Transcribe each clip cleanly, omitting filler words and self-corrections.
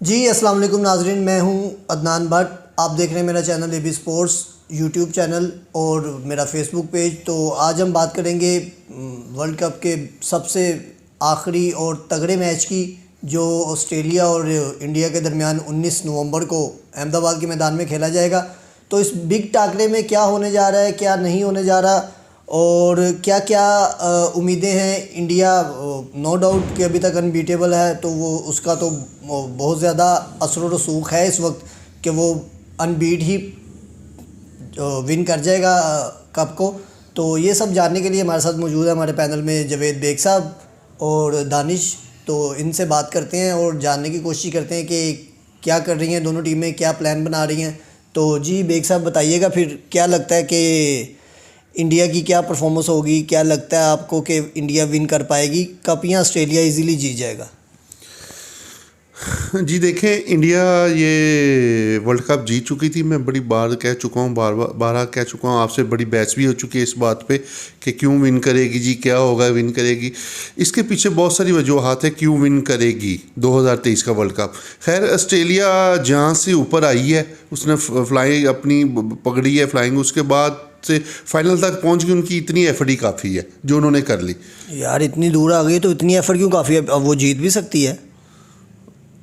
जी अस्सलाम वालेकुम नाजरीन, मैं हूं अदनान भट्ट। आप देख रहे हैं मेरा channel AB sports YouTube channel और मेरा फेसबुक पेज। तो आज हम बात करेंगे वर्ल्ड कप के सबसे आखिरी और तगड़े मैच की, जो ऑस्ट्रेलिया और इंडिया के दरमियान 19 नवंबर को अहमदाबाद के मैदान में खेला जाएगा। तो इस बिग टाकरे में क्या होने जा रहा है, क्या नहीं होने जा रहा, और क्या क्या उम्मीदें हैं। इंडिया नो डाउट कि अभी तक अनबीटेबल है, तो वो उसका तो बहुत ज़्यादा असर व रसूख है इस वक्त कि वो अनबीट ही विन कर जाएगा कप को। तो ये सब जानने के लिए हमारे साथ मौजूद है हमारे पैनल में जवेद बेग साहब और दानिश। तो इनसे बात करते हैं और जानने की कोशिश करते हैं कि क्या कर रही हैं दोनों टीमें, क्या प्लान बना रही हैं। तो जी बेग साहब बताइएगा, फिर क्या लगता है कि इंडिया की क्या परफॉर्मेंस होगी, क्या लगता है आपको कि इंडिया विन कर पाएगी कप या ऑस्ट्रेलिया इजीली जीत जाएगा? जी देखें, इंडिया ये वर्ल्ड कप जीत चुकी थी। मैं बड़ी बार कह चुका हूँ, बारह कह चुका हूँ, आपसे बड़ी बहस भी हो चुकी है इस बात पे कि क्यों विन करेगी जी, क्या होगा विन करेगी। इसके पीछे बहुत सारी वजूहत है क्यों विन करेगी 2023 का वर्ल्ड कप। खैर, ऑस्ट्रेलिया जहाँ से ऊपर आई है, उसने फ्लाइंग अपनी पकड़ी है फ्लाइंग, उसके बाद से फाइनल तक पहुंच गई। उनकी इतनी एफर्ट ही काफ़ी है जो उन्होंने कर ली। यार इतनी दूर आ गई तो इतनी एफर्ट क्यों काफ़ी है? अब वो जीत भी सकती है।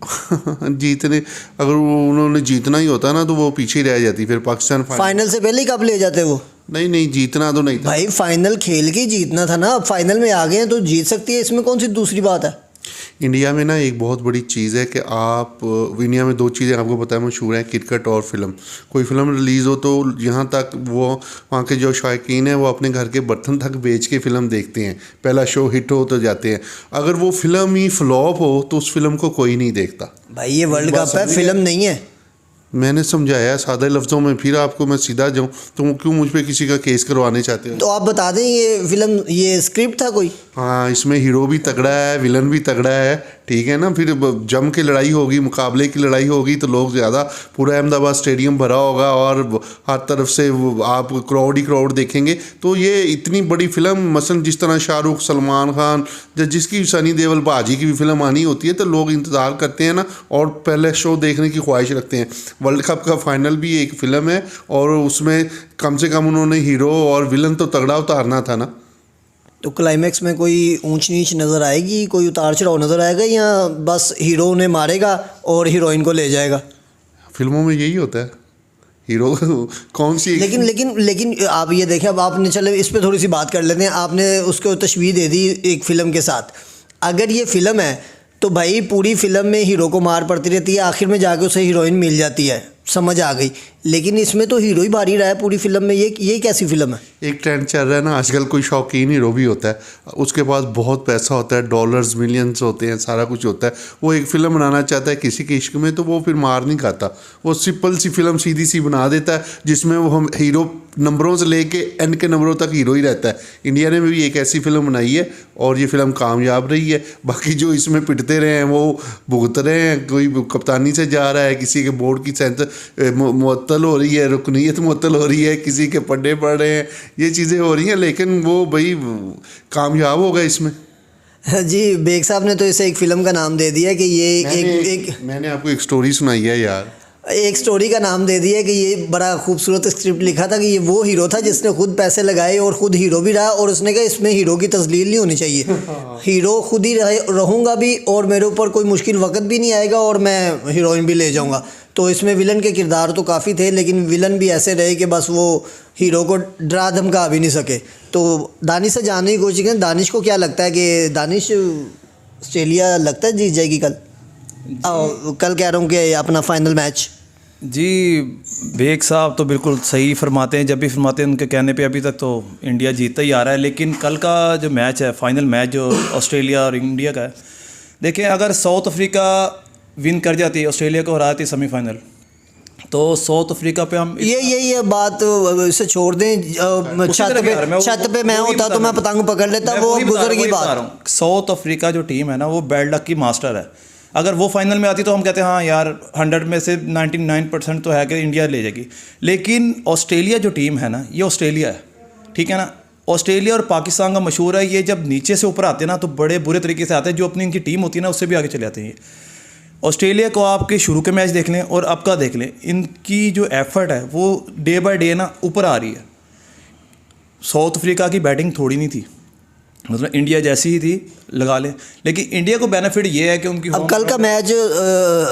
जीतने, अगर उन्होंने जीतना ही होता ना तो वो पीछे ही रह जाती। फिर पाकिस्तान फाइनल से पहले ही कब ले जाते वो? नहीं, जीतना तो नहीं था भाई, फाइनल खेल के ही जीतना था ना। अब फाइनल में आ गए हैं तो जीत सकती है, इसमें कौन सी दूसरी बात है। इंडिया में ना एक बहुत बड़ी चीज़ है कि आप इंडिया में दो चीज़ें आपको पता है मशहूर हैं, क्रिकेट और फिल्म। कोई फिल्म रिलीज़ हो तो यहाँ तक वो वहाँ के जो शायकीन हैं वो अपने घर के बर्तन तक बेच के फ़िल्म देखते हैं। पहला शो हिट हो तो जाते हैं, अगर वो फिल्म ही फ्लॉप हो तो उस फिल्म को कोई नहीं देखता। भाई ये वर्ल्ड कप है, फिल्म नहीं है। मैंने समझाया सादे लफ्ज़ों में, फिर आपको मैं सीधा जाऊँ तो क्यों मुझ पे किसी का केस करवाने चाहते हो? तो आप बता दें ये फिल्म, ये स्क्रिप्ट था कोई? हाँ, इसमें हीरो भी तगड़ा है, विलन भी तगड़ा है, ठीक है ना। फिर जम के लड़ाई होगी, मुकाबले की लड़ाई होगी तो लोग ज़्यादा, पूरा अहमदाबाद स्टेडियम भरा होगा और हर तरफ से आप क्राउड ही क्राउड देखेंगे। तो ये इतनी बड़ी फिल्म, मसलन जिस तरह शाहरुख, सलमान खान, जिसकी सनी देओल बाजी की भी फिल्म आनी होती है तो लोग इंतज़ार करते हैं ना, और पहले शो देखने की ख्वाहिश रखते हैं। वर्ल्ड कप का फाइनल भी एक फ़िल्म है और उसमें कम से कम उन्होंने हीरो और विलन तो तगड़ा उतारना था ना। तो क्लाइमैक्स में कोई ऊंच नीच नज़र आएगी, कोई उतार चढ़ाव नज़र आएगा, या बस हीरो उन्हें मारेगा और हीरोइन को ले जाएगा? फिल्मों में यही होता है, हीरो कौन सी। लेकिन आप ये देखें, अब आपने, चले इस पे थोड़ी सी बात कर लेते हैं। आपने उसको तशबीह दे दी एक फ़िल्म के साथ। अगर ये फ़िल्म है तो भाई पूरी फिल्म में हीरो को मार पड़ती रहती है, आखिर में जाके उसे हीरोइन मिल जाती है, समझ आ गई। लेकिन इसमें तो हीरो ही भारी रहा है पूरी फिल्म में। ये कैसी फिल्म है? एक ट्रेंड चल रहा है ना आजकल, कोई शौकीन हीरो भी होता है, उसके पास बहुत पैसा होता है, डॉलर्स मिलियंस होते हैं, सारा कुछ होता है, वो एक फ़िल्म बनाना चाहता है किसी के इश्क में, तो वो फिर मार नहीं खाता, वो सिंपल सी फिल्म सीधी सी बना देता है जिसमें वो हम हीरो नंबरों से लेके एंड के नंबरों तक हीरो ही रहता है। इंडिया ने भी एक ऐसी फिल्म बनाई है और ये फिल्म कामयाब रही है। बाकी जो इसमें पिटते रहे हैं वो भुगत रहे हैं, कोई कप्तानी से जा रहा है, किसी के बोर्ड की सेंस मुअत्तल हो रही है, रुकनीयत मुअत्तल हो रही है, किसी के पड्डे पड़ रहे हैं, ये चीज़ें हो रही हैं, लेकिन वो भाई कामयाब होगा इसमें। जी बेग साहब ने तो इसे एक फ़िल्म का नाम दे दिया कि ये मैंने आपको एक स्टोरी सुनाई है यार, एक स्टोरी का नाम दे दिया कि ये बड़ा खूबसूरत स्क्रिप्ट लिखा था कि ये वो हीरो था जिसने खुद पैसे लगाए और ख़ुद हीरो भी रहा, और उसने कहा इसमें हीरो की तस्लील नहीं होनी चाहिए, हीरो खुद ही रहूँगा भी और मेरे ऊपर कोई मुश्किल वक्त भी नहीं आएगा और मैं हीरोइन भी ले जाऊँगा। तो इसमें विलन के किरदार तो काफ़ी थे, लेकिन विलन भी ऐसे रहे कि बस वो हीरो को डरा धमका भी नहीं सके। तो दानिश से जानने की कोशिश करें, दानिश को क्या लगता है कि दानिश ऑस्ट्रेलिया लगता है जीत जाएगी कल? कल कह रहा हूँ कि अपना फाइनल मैच। जी बेग साहब तो बिल्कुल सही फरमाते हैं, जब भी फरमाते हैं उनके कहने पे अभी तक तो इंडिया जीतता ही आ रहा है। लेकिन कल का जो मैच है, फाइनल मैच जो ऑस्ट्रेलिया और इंडिया का है, देखें अगर साउथ अफ्रीका विन कर जाती है, ऑस्ट्रेलिया को हराती सेमीफाइनल, तो साउथ अफ्रीका पे हम ये बात इसे छोड़ दें। छत पे मैं होता तो मैं पतंग पकड़ लेता, वो बुजुर्ग की बात। साउथ अफ्रीका जो टीम है ना, वो बैड लक की मास्टर है। अगर वो फाइनल में आती तो हम कहते हैं हाँ यार 100 में से 99% तो है कि इंडिया ले जाएगी। लेकिन ऑस्ट्रेलिया जो टीम है ना, ये ऑस्ट्रेलिया है, ठीक है ना। ऑस्ट्रेलिया और पाकिस्तान का मशहूर है, ये जब नीचे से ऊपर आते हैं ना तो बड़े बुरे तरीके से आते हैं, जो अपनी इनकी टीम होती है ना उससे भी आगे चले आते हैं। ऑस्ट्रेलिया को आपके शुरू के मैच देख लें और अब का देख लें, इनकी जो एफर्ट है वो डे बाय डे ना ऊपर आ रही है। साउथ अफ्रीका की बैटिंग थोड़ी नहीं थी, मतलब इंडिया जैसी ही थी लगा लें, लेकिन इंडिया को बेनिफिट ये है कि उनकी अब कल का मैच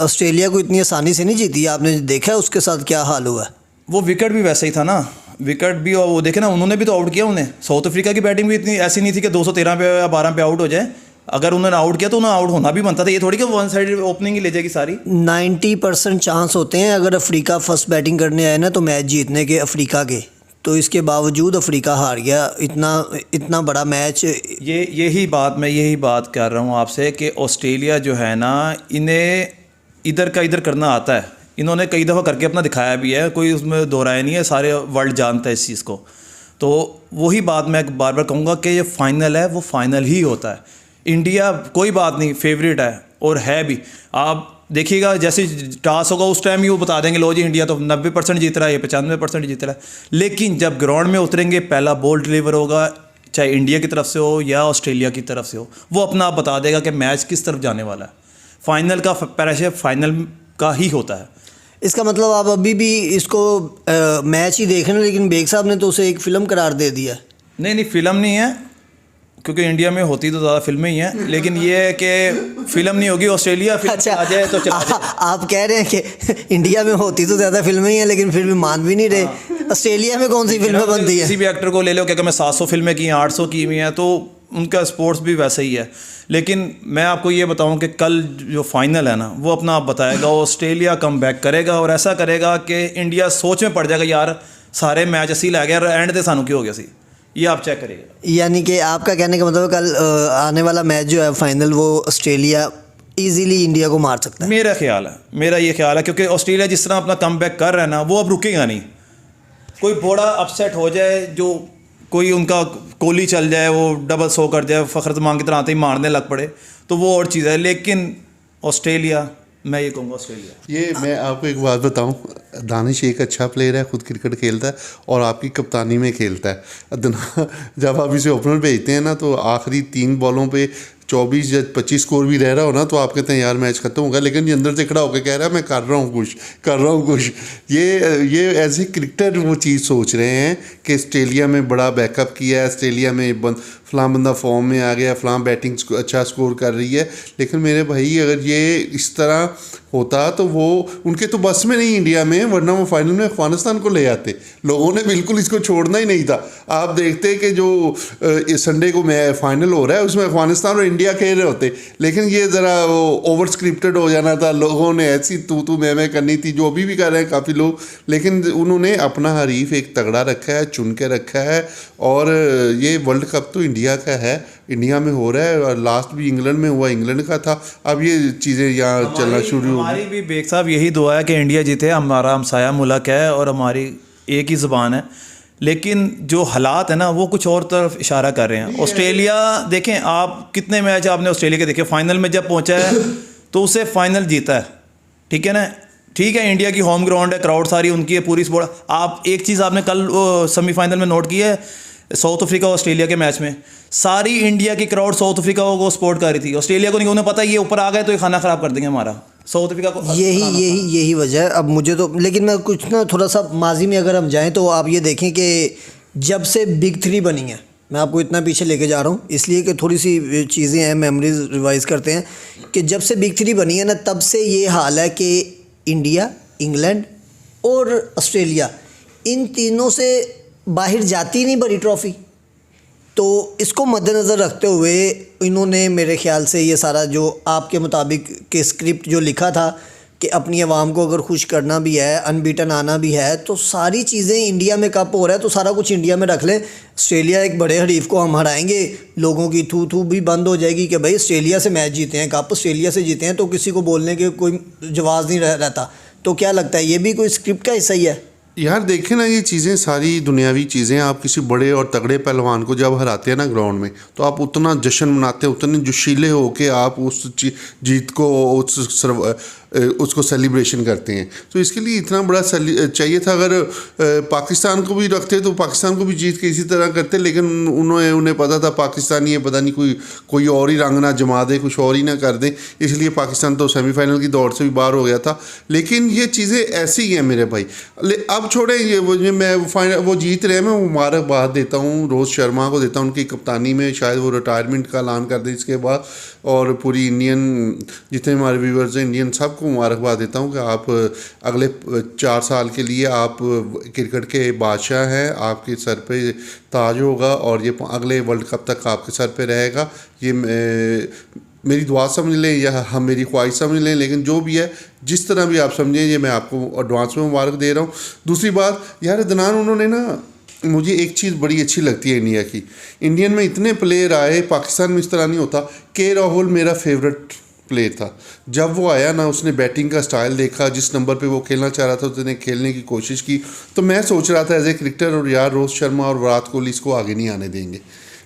ऑस्ट्रेलिया को इतनी आसानी से नहीं जीती, आपने देखा है उसके साथ क्या हाल हुआ है। वो विकेट भी वैसा ही था ना, विकेट भी, और वो देखे ना उन्होंने भी तो आउट किया उन्हें। साउथ अफ्रीका की बैटिंग भी इतनी ऐसी नहीं थी कि 213 पे या 12 पे आउट हो जाए। अगर उन्होंने आउट किया तो उन्हें आउट होना भी बनता था, ये थोड़ी कि वन साइड ओपनिंग ही ले जाएगी सारी। 90% चांस होते हैं अगर अफ्रीका फर्स्ट बैटिंग करने आए ना तो मैच जीतने के अफ्रीका के, तो इसके बावजूद अफ्रीका हार गया इतना बड़ा मैच। यही बात कर रहा हूँ आपसे कि ऑस्ट्रेलिया जो है ना, इन्हें इधर का इधर करना आता है। इन्होंने कई दफ़ा करके अपना दिखाया भी है, कोई उसमें दो राय नहीं है, सारे वर्ल्ड जानता है इस चीज़ को। तो वही बात मैं बार बार कहूँगा कि ये फाइनल है, वो फाइनल ही होता है। इंडिया कोई बात नहीं फेवरेट है और है भी। आप देखिएगा जैसे टॉस होगा उस टाइम ही वो बता देंगे लो जी इंडिया तो 90% जीत रहा है, ये 95% जीत रहा है। लेकिन जब ग्राउंड में उतरेंगे पहला बॉल डिलीवर होगा, चाहे इंडिया की तरफ से हो या ऑस्ट्रेलिया की तरफ से हो, वो अपना आप बता देगा कि मैच किस तरफ जाने वाला है। फाइनल का प्रेशर फाइनल का ही होता है। इसका मतलब आप अभी भी इसको मैच ही देख रहे हैं, लेकिन बेग साहब ने तो उसे एक फ़िल्म करार दे दिया। नहीं फ़िल्म नहीं है, क्योंकि इंडिया में होती तो ज़्यादा फिल्में ही हैं, लेकिन ये है कि फ़िल्म नहीं होगी, ऑस्ट्रेलिया अच्छा आ जाए तो चला जाए। आप कह रहे हैं कि इंडिया में होती तो ज़्यादा फिल्में ही हैं, लेकिन फिर भी मान भी नहीं रहे। ऑस्ट्रेलिया में कौन सी फिल्में बनती हैं? किसी भी एक्टर को ले लो, क्या मैं 700 फिल्में की हैं, 800 की हुई हैं, तो उनका स्पोर्ट्स भी वैसा ही है। लेकिन मैं आपको ये बताऊं कि कल जो फाइनल है ना, वो अपना आप बताएगा। ऑस्ट्रेलिया कम बैक करेगा और ऐसा करेगा कि इंडिया सोच में पड़ जाएगा, यार सारे मैच असी लै गया, एंड ते सानू क्यों हो गया सी। ये आप चेक करिएगा। यानी कि आपका कहने का मतलब कल आने वाला मैच जो है फाइनल, वो ऑस्ट्रेलिया इजीली इंडिया को मार सकता है। मेरा ये ख्याल है, क्योंकि ऑस्ट्रेलिया जिस तरह अपना कम बैक कर रहा है ना, वो अब रुकेगा नहीं। कोई बड़ा अपसेट हो जाए, जो कोई उनका कोहली चल जाए, वो डबल 100 कर जाए, फ़खर जमान की तरह आते ही मारने लग पड़े, तो वो और चीज़ है। लेकिन ऑस्ट्रेलिया, मैं ये कहूँगा ऑस्ट्रेलिया। ये मैं आपको एक बात बताऊं, दानिश एक अच्छा प्लेयर है, खुद क्रिकेट खेलता है और आपकी कप्तानी में खेलता है। जब आप इसे ओपनर भेजते हैं ना, तो आखिरी 3 बॉलों पे 24 या 25 स्कोर भी रह रहा हो ना, तो आप कहते हैं यार मैच खत्म होगा, लेकिन ये अंदर से खड़ा होकर कह रहा है मैं कर रहा हूँ कुछ। ये एज ए क्रिकेटर वो चीज़ सोच रहे हैं कि ऑस्ट्रेलिया में बड़ा बैकअप किया है, ऑस्ट्रेलिया में फ़लाँ बंदा फॉर्म में आ गया, फ़लाँ बैटिंग अच्छा स्कोर कर रही है। लेकिन मेरे भाई अगर ये इस तरह होता तो वो उनके तो बस में नहीं इंडिया में, वरना वो फाइनल में अफगानिस्तान को ले आते। लोगों ने बिल्कुल इसको छोड़ना ही नहीं था। आप देखते कि जो संडे को फाइनल हो रहा है उसमें अफगानिस्तान और इंडिया खेल रहे होते, लेकिन ये ज़रा ओवर स्क्रिप्टेड हो जाना था। लोगों ने ऐसी तू मैं करनी थी, जो अभी भी कर रहे हैं काफ़ी लोग, लेकिन उन्होंने अपना हरीफ एक तगड़ा रखा है, चुन के रखा है। और ये वर्ल्ड कप तो इंडिया का है, इंडिया में हो रहा है, और लास्ट भी इंग्लैंड में हुआ, इंग्लैंड का था। अब ये चीज़ें यहाँ चलना शुरू, हमारी भी बेग साहब यही दुआ है कि इंडिया जीते। हमारा हमसाया मुल्क है और हमारी एक ही ज़ुबान है, लेकिन जो हालात है ना वो कुछ और तरफ इशारा कर रहे हैं। ऑस्ट्रेलिया देखें, आप कितने मैच आपने ऑस्ट्रेलिया के देखे, फाइनल में जब पहुंचा है तो उसे फाइनल जीता है, ठीक है ना। ठीक है, इंडिया की होम ग्राउंड है, क्राउड सारी उनकी है, पूरी सपोर्ट। आप एक चीज़ आपने कल सेमीफाइनल में नोट की है, साउथ अफ्रीका ऑस्ट्रेलिया के मैच में सारी इंडिया की क्राउड साउथ अफ्रीका को सपोर्ट कर रही थी। ऑस्ट्रेलिया को नहीं, उन्हें पता है ये ऊपर आ गए तो ये खाना ख़राब कर देंगे हमारा, साउथ अफ्रीका को। यही वजह है। अब मुझे तो, लेकिन मैं कुछ ना थोड़ा सा माजी में अगर हम जाएं तो आप ये देखें कि जब से बिग 3 बनी है, मैं आपको इतना पीछे लेके जा रहा हूँ इसलिए कि थोड़ी सी चीज़ें हैं, मेमोरीज रिवाइज़ करते हैं कि जब से बिग 3 बनी है ना, तब से ये हाल है कि इंडिया, इंग्लैंड और ऑस्ट्रेलिया, इन तीनों से बाहर जाती नहीं बड़ी ट्रॉफ़ी। तो इसको मद्देनज़र रखते हुए इन्होंने मेरे ख़्याल से ये सारा जो आपके मुताबिक के स्क्रिप्ट जो लिखा था कि अपनी आवाम को अगर खुश करना भी है, अनबीटन आना भी है, तो सारी चीज़ें इंडिया में कप हो रहा है तो सारा कुछ इंडिया में रख लें। ऑस्ट्रेलिया एक बड़े हरीफ को हम हराएंगे, लोगों की थू भी बंद हो जाएगी कि भाई ऑस्ट्रेलिया से मैच जीते हैं, कप ऑस्ट्रेलिया से जीते हैं, तो किसी को बोलने के कोई जवाब नहीं रहता। तो क्या लगता है ये भी कोई स्क्रिप्ट का हिस्सा ही है? यार देखें ना, ये चीज़ें सारी दुनियावी चीज़ें, आप किसी बड़े और तगड़े पहलवान को जब हराते हैं ना ग्राउंड में, तो आप उतना जश्न मनाते हैं, उतने जोशीले हो के आप उस जीत को उसको सेलिब्रेशन करते हैं। तो इसके लिए इतना बड़ा चाहिए था। अगर पाकिस्तान को भी रखते तो पाकिस्तान को भी जीत के इसी तरह करते, लेकिन उन्हें पता था पाकिस्तानी ये पता नहीं कोई और ही रंग ना जमा दे, कुछ और ही ना कर दे, इसलिए पाकिस्तान तो सेमीफाइनल की दौड़ से भी बाहर हो गया था। लेकिन ये चीज़ें ऐसी ही हैं मेरे भाई। अब छोड़ें ये, वो जीत रहे हैं, मैं मुबारकबाद देता हूँ रोहित शर्मा को देता हूँ, उनकी कप्तानी में शायद वो रिटायरमेंट का ऐलान कर दें इसके बाद। और पूरी इंडियन जितने हमारे व्यूवर्स हैं इंडियन, सबको मुबारकबाद देता हूँ कि आप अगले 4 साल के लिए आप क्रिकेट के बादशाह हैं, आपके सर पे ताज होगा और ये अगले वर्ल्ड कप तक आपके सर पे रहेगा। ये मेरी दुआ समझ लें या हम मेरी ख्वाहिश समझ लें, लेकिन जो भी है, जिस तरह भी आप समझें, ये मैं आपको एडवांस में मुबारक दे रहा हूँ। दूसरी बात यार, अदनान उन्होंने ना, मुझे एक चीज़ बड़ी अच्छी लगती है इंडिया की, इंडियन में इतने प्लेयर आए, पाकिस्तान में इस तरह नहीं होता। के राहुल मेरा फेवरेट प्लेयर था। जब वो आया ना, उसने बैटिंग का स्टाइल देखा, जिस नंबर पे वो खेलना चाह रहा था उसने खेलने की कोशिश की, तो मैं सोच रहा था एज ए क्रिकेटर, और यार रोहित शर्मा और विराट कोहली इसको आगे नहीं आने देंगे।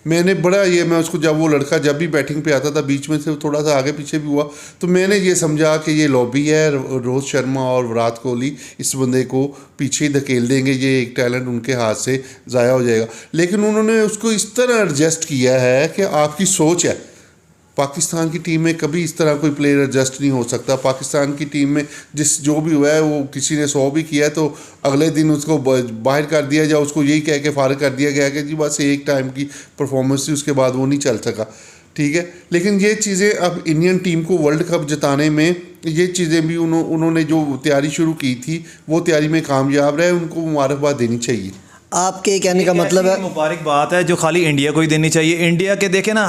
मैं उसको, जब वो लड़का जब भी बैटिंग पे आता था, बीच में से थोड़ा सा आगे पीछे भी हुआ, तो मैंने ये समझा कि ये लॉबी है, रोहित शर्मा और विराट कोहली इस बंदे को पीछे ही धकेल देंगे, ये एक टैलेंट उनके हाथ से ज़ाया हो जाएगा। लेकिन उन्होंने उसको इस तरह एडजस्ट किया है कि आपकी सोच है, पाकिस्तान की टीम में कभी इस तरह कोई प्लेयर एडजस्ट नहीं हो सकता। पाकिस्तान की टीम में जो भी हुआ है, वो किसी ने 100 भी किया है तो अगले दिन उसको बाहर कर दिया, या उसको यही कह के फारिग कर दिया गया कि जी बस एक टाइम की परफॉर्मेंस थी, उसके बाद वो नहीं चल सका, ठीक है। लेकिन ये चीज़ें अब इंडियन टीम को वर्ल्ड कप जिताने में, ये चीज़ें भी उन्होंने जो तैयारी शुरू की थी, वो तैयारी में कामयाब रहे, उनको मुबारकबाद देनी चाहिए। आपके कहने का मतलब है मुबारकबाद है जो खाली इंडिया को ही देनी चाहिए। इंडिया के देखे ना,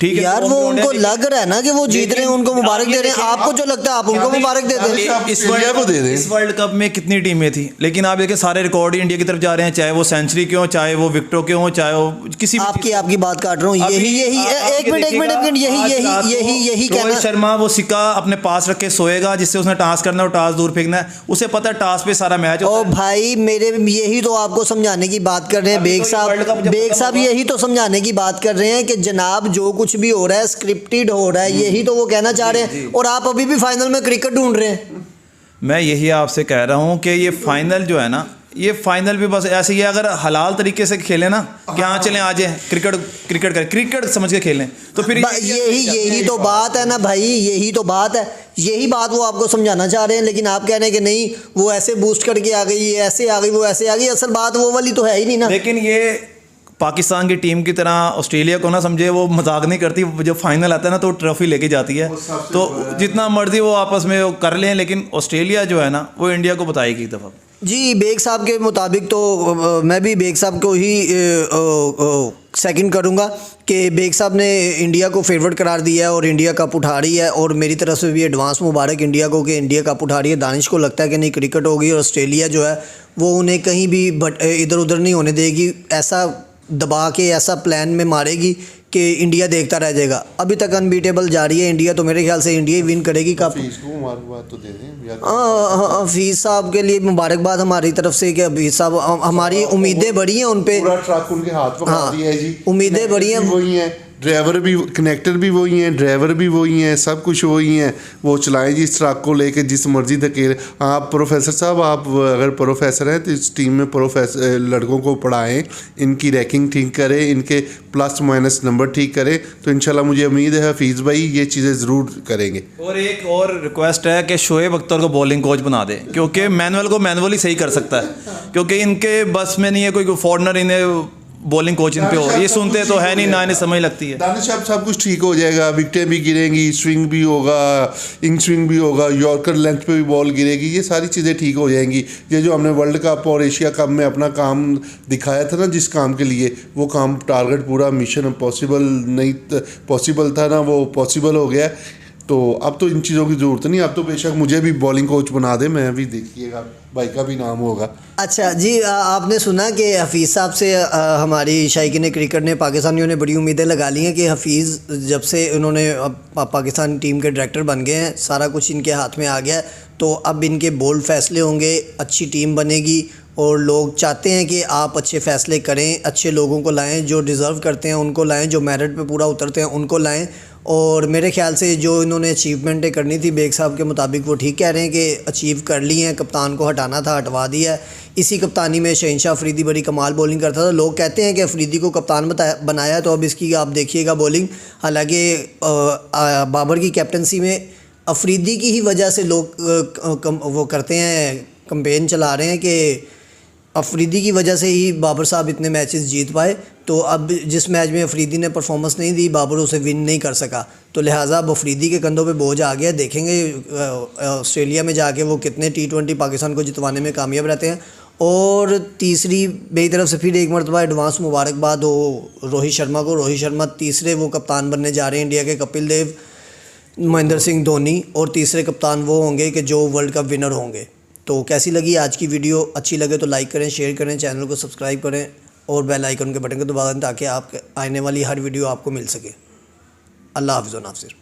ठीक है यार, वो उनको लग रहा है ना कि वो जीत रहे हैं, उनको मुबारक दे रहे हैं। आपको जो लगता है आप उनको मुबारक दे दें। इस वर्ल्ड कप में कितनी टीमें थी, लेकिन आप देखिए सारे रिकॉर्ड ही इंडिया की तरफ जा रहे हैं, चाहे वो सेंचुरी क्यों, चाहे वो विकेटों क्यों, चाहे वो किसी आपकी बात काट रहा हूँ। यही एक मिनट यही कहना। रोहित शर्मा वो सिक्का अपने पास रख के सोएगा, जिससे उसने टास्क करना है और टास्क दूर फेंकना है, उसे पता है टास्क पे सारा मैच। ओ भाई मेरे, यही तो आपको समझाने की बात कर रहे हैं बेग साहब, यही तो समझाने की बात कर रहे हैं कि जनाब जो कुछ भी हो रहा है स्क्रिप्टेड हो रहा है, यही तो वो कहना चाह रहे हैं। और आप अभी भी फाइनल में क्रिकेट ढूंढ रहे हैं। मैं यही आपसे कह रहा हूं कि ये फाइनल जो है ना, ये फाइनल भी बस ऐसे ही है, अगर हलाल तरीके से खेलें ना, कि हाँ चलें आज क्रिकेट समझ के खेलें, तो फिर यही तो बात है ना भाई, यही तो बात है, यही बात वो आपको समझाना चाह रहे हैं। लेकिन आप कह रहे हैं कि नहीं, वो ऐसे बूस्ट करके आ गई, ये ऐसे आ गई, वो ऐसे आ गई। असल बात वो वाली तो है ही नहीं ना। लेकिन ये पाकिस्तान की टीम की तरह ऑस्ट्रेलिया को ना समझे, वो मजाक नहीं करती, जब फाइनल आता है ना तो ट्रॉफी लेके जाती है, तो जितना मर्जी वो आपस में वो कर लें, लेकिन ऑस्ट्रेलिया जो है ना, वो इंडिया को बताएगी एक दफ़ा। जी, बेग साहब के मुताबिक तो मैं भी बेग साहब को ही सेकंड करूंगा कि बेग साहब ने इंडिया को फेवरेट करार दिया है और इंडिया कप उठा रही है। और मेरी तरफ से भी एडवांस मुबारक इंडिया को कि इंडिया कप उठा रही है। दानिश को लगता है कि नहीं, क्रिकेट होगी और ऑस्ट्रेलिया जो है वो उन्हें कहीं भी इधर उधर नहीं होने देगी, ऐसा दबा के ऐसा प्लान में मारेगी कि इंडिया देखता रह जाएगा। अभी तक अनबीटेबल जा रही है इंडिया, तो मेरे ख्याल से इंडिया ही विन करेगी कप। मुबारकबाद तो दे दें। हफीज़ साहब के लिए मुबारकबाद हमारी तरफ से कि हफीज़ साहब, हमारी उम्मीदें बढ़ी हैं उन पे, पूरा ट्रक उनके हाथ पकड़ा दिया है जी, उम्मीदें बढ़ी हैं। वही हैं, ड्राइवर भी, कनेक्टर भी वही हैं, ड्राइवर भी वही हैं, सब कुछ वही हैं। वो चलाएं जी इस ट्रक को लेके जिस मर्जी धकेल। आप प्रोफेसर साहब, आप अगर प्रोफेसर हैं तो इस टीम में प्रोफेसर लड़कों को पढ़ाएं, इनकी रैंकिंग ठीक करें, इनके प्लस माइनस नंबर ठीक करें, तो इंशाल्लाह मुझे उम्मीद है हफीज़ भाई ये चीज़ें ज़रूर करेंगे। और एक और रिक्वेस्ट है कि शोएब अख्तर को बॉलिंग कोच बना दे, क्योंकि मैनुअल को मैनुअल ही सही कर सकता है, क्योंकि इनके बस में नहीं है कोई फॉरनर इन्हें बॉलिंग कोचिंग पे हो, ये सुनते तो है नहीं ना, इन्हें समझ लगती है। दानिश साहब सब कुछ ठीक हो जाएगा, विकेटें भी गिरेंगी, स्विंग भी होगा, इंग स्विंग भी होगा, यॉर्कर लेंथ पे भी बॉल गिरेगी, ये सारी चीज़ें ठीक हो जाएंगी। ये जो हमने वर्ल्ड कप और एशिया कप में अपना काम दिखाया था ना, जिस काम के लिए, वो काम टारगेट पूरा मिशन पॉसिबल नहीं पॉसिबल था ना, वो पॉसिबल हो गया। तो अब तो इन चीज़ों की ज़रूरत नहीं, अब तो बेशक मुझे भी बॉलिंग कोच बना दे, मैं भी, देखिएगा भाई का भी नाम होगा। अच्छा जी, आपने सुना कि हफीज़ साहब से हमारी शायकीन क्रिकेट ने, पाकिस्तानियों ने बड़ी उम्मीदें लगा ली हैं कि हफीज़ जब से उन्होंने पाकिस्तान टीम के डायरेक्टर बन गए हैं, सारा कुछ इनके हाथ में आ गया है, तो अब इनके बोल्ड फैसले होंगे, अच्छी टीम बनेगी और लोग चाहते हैं कि आप अच्छे फ़ैसले करें, अच्छे लोगों को लाएं, जो डिज़र्व करते हैं उनको लाएं, जो मेरिट पे पूरा उतरते हैं उनको लाएं। और मेरे ख्याल से जो इन्होंने अचीवमेंटें करनी थी बेग साहब के मुताबिक वो ठीक कह रहे हैं कि अचीव कर ली हैं। कप्तान को हटाना था, हटवा दिया है। इसी कप्तानी में शहनशाह अफरीदी बड़ी कमाल बॉलिंग करता था। लोग कहते हैं कि अफरीदी को कप्तान बनाया, तो अब इसकी आप देखिएगा बॉलिंग। हालांकि बाबर की कैप्टनसी में अफरीदी की ही वजह से लोग वो करते हैं, कंपेन चला रहे हैं कि अफरीदी की वजह से ही बाबर साहब इतने मैचेस जीत पाए। तो अब जिस मैच में अफरीदी ने परफॉर्मेंस नहीं दी, बाबर उसे विन नहीं कर सका, तो लिहाजा अब अफरीदी के कंधों पे बोझ आ गया। देखेंगे ऑस्ट्रेलिया में जाके वो कितने T20 पाकिस्तान को जितवाने में कामयाब रहते हैं। और तीसरी मेरी तरफ से फिर एक मरतबा एडवांस मुबारकबाद हो रोहित शर्मा को। रोहित शर्मा तीसरे वो कप्तान बनने जा रहे हैं इंडिया के। कपिल देव, महेंद्र सिंह धोनी और तीसरे कप्तान वो होंगे कि जो वर्ल्ड कप विनर होंगे। तो कैसी लगी आज की वीडियो? अच्छी लगे तो लाइक करें, शेयर करें, चैनल को सब्सक्राइब करें और बेल आइकन के बटन को दबा दें ताकि आप आने वाली हर वीडियो आपको मिल सके। अल्लाह हाफ़िज़ व नासिर।